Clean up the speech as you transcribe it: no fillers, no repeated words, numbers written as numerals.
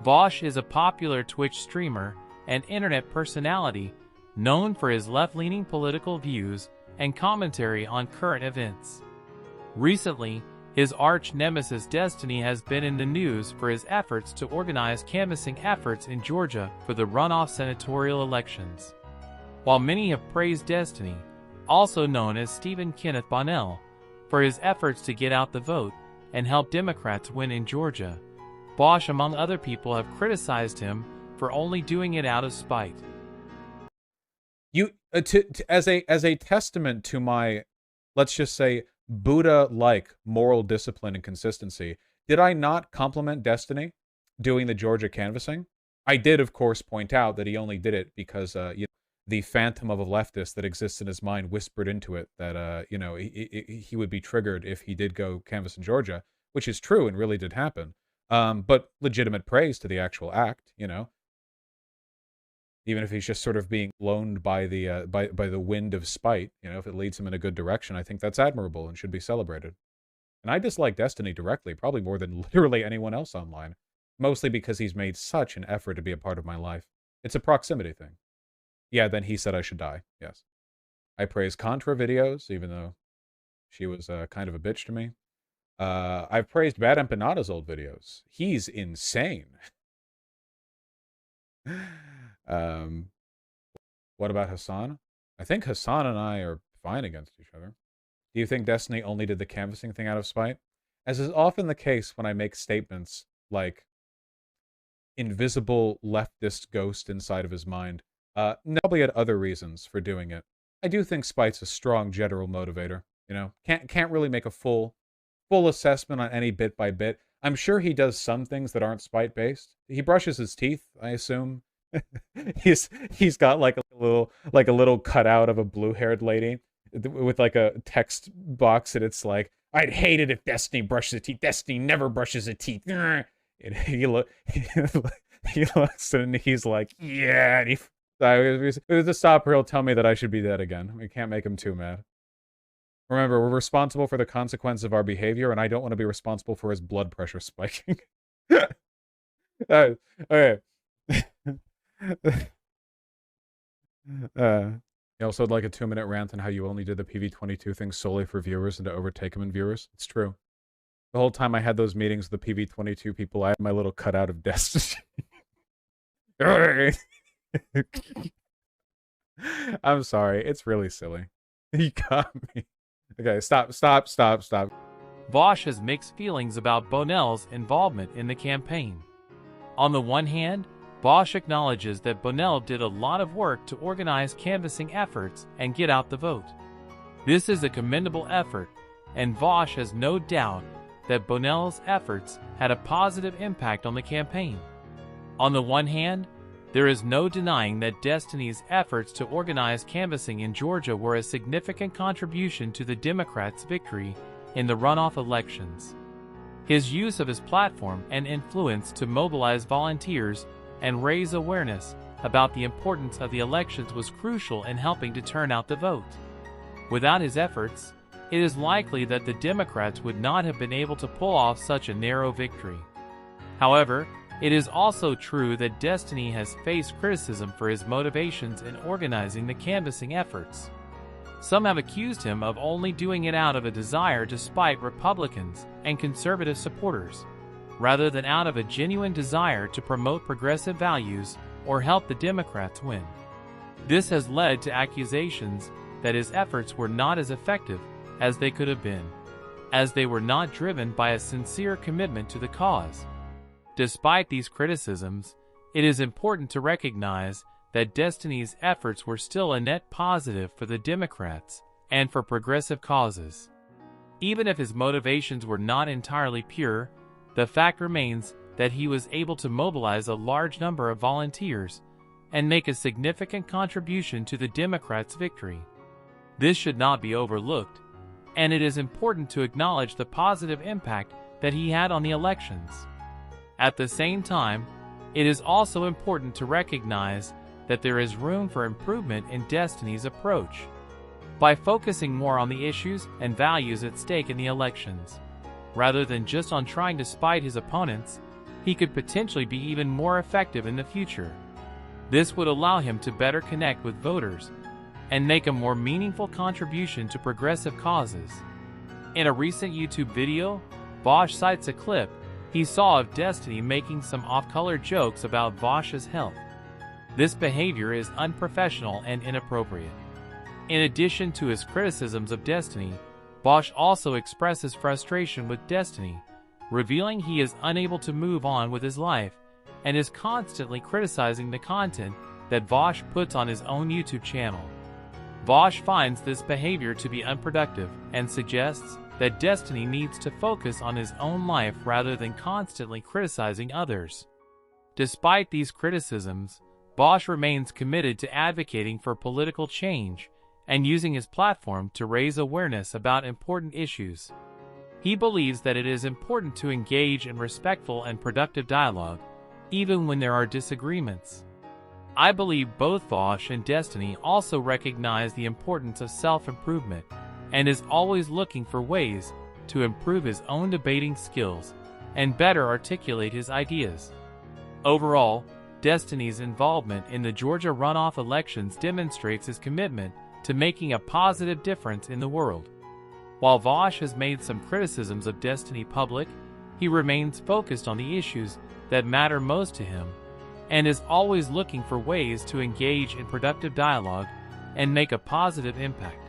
Vaush is a popular Twitch streamer and internet personality known for his left-leaning political views and commentary on current events. Recently, his arch-nemesis Destiny has been in the news for his efforts to organize canvassing efforts in Georgia for the runoff senatorial elections. While many have praised Destiny, also known as Steven Kenneth Bonnell, for his efforts to get out the vote and help Democrats win in Georgia, Vaush, among other people, have criticized him for only doing it out of spite. As a testament to my, let's just say, Buddha-like moral discipline and consistency, did I not compliment Destiny doing the Georgia canvassing? I did, of course, point out that he only did it because the phantom of a leftist that exists in his mind whispered into it that he would be triggered if he did go canvass in Georgia, which is true and really did happen. But legitimate praise to the actual act, even if he's just sort of being blown by the wind of spite, if it leads him in a good direction, I think that's admirable and should be celebrated. And I dislike Destiny directly, probably more than literally anyone else online, mostly because he's made such an effort to be a part of my life. It's a proximity thing. Yeah, then he said I should die. Yes. I praise Contra videos, even though she was kind of a bitch to me. I've praised Bad Empanada's old videos. He's insane. What about Hassan? I think Hassan and I are fine against each other. Do you think Destiny only did the canvassing thing out of spite? As is often the case when I make statements like invisible leftist ghost inside of his mind, probably had other reasons for doing it. I do think spite's a strong general motivator. Can't really make a full assessment on any bit by bit. I'm sure he does some things that aren't spite based. He brushes his teeth, I assume. he's got like a little cutout of a blue-haired lady with like a text box, and it's like, I'd hate it if Destiny brushes his teeth. Destiny never brushes his teeth. And he looks and he's like, yeah. And the stopper, he'll tell me that I should be dead again. We can't make him too mad. Remember, we're responsible for the consequence of our behavior, and I don't want to be responsible for his blood pressure spiking. Okay. You also had like a 2-minute rant on how you only did the PV22 thing solely for viewers and to overtake him in viewers. It's true. The whole time I had those meetings with the PV22 people, I had my little cutout of Destiny. I'm sorry. It's really silly. You got me. Okay, stop. Vaush has mixed feelings about Bonnell's involvement in the campaign. On the one hand, Vaush acknowledges that Bonnell did a lot of work to organize canvassing efforts and get out the vote. This is a commendable effort, and Vaush has no doubt that Bonnell's efforts had a positive impact on the campaign. On the one hand, there is no denying that Destiny's efforts to organize canvassing in Georgia were a significant contribution to the Democrats' victory in the runoff elections. His use of his platform and influence to mobilize volunteers and raise awareness about the importance of the elections was crucial in helping to turn out the vote. Without his efforts, it is likely that the Democrats would not have been able to pull off such a narrow victory. However, it is also true that Destiny has faced criticism for his motivations in organizing the canvassing efforts. Some have accused him of only doing it out of a desire to spite Republicans and conservative supporters, rather than out of a genuine desire to promote progressive values or help the Democrats win. This has led to accusations that his efforts were not as effective as they could have been, as they were not driven by a sincere commitment to the cause. Despite these criticisms, it is important to recognize that Destiny's efforts were still a net positive for the Democrats and for progressive causes. Even if his motivations were not entirely pure, the fact remains that he was able to mobilize a large number of volunteers and make a significant contribution to the Democrats' victory. This should not be overlooked, and it is important to acknowledge the positive impact that he had on the elections. At the same time, it is also important to recognize that there is room for improvement in Destiny's approach. By focusing more on the issues and values at stake in the elections, rather than just on trying to spite his opponents, he could potentially be even more effective in the future. This would allow him to better connect with voters and make a more meaningful contribution to progressive causes. In a recent YouTube video, Vaush cites a clip he saw of Destiny making some off-color jokes about Vaush's health. This behavior is unprofessional and inappropriate. In addition to his criticisms of Destiny, Vaush also expresses frustration with Destiny, revealing he is unable to move on with his life and is constantly criticizing the content that Vaush puts on his own YouTube channel. Vaush finds this behavior to be unproductive and suggests that Destiny needs to focus on his own life rather than constantly criticizing others. Despite these criticisms, Vaush remains committed to advocating for political change and using his platform to raise awareness about important issues. He believes that it is important to engage in respectful and productive dialogue, even when there are disagreements. I believe both Vaush and Destiny also recognize the importance of self-improvement and is always looking for ways to improve his own debating skills and better articulate his ideas. Overall, Destiny's involvement in the Georgia runoff elections demonstrates his commitment to making a positive difference in the world. While Vaush has made some criticisms of Destiny public, he remains focused on the issues that matter most to him and is always looking for ways to engage in productive dialogue and make a positive impact.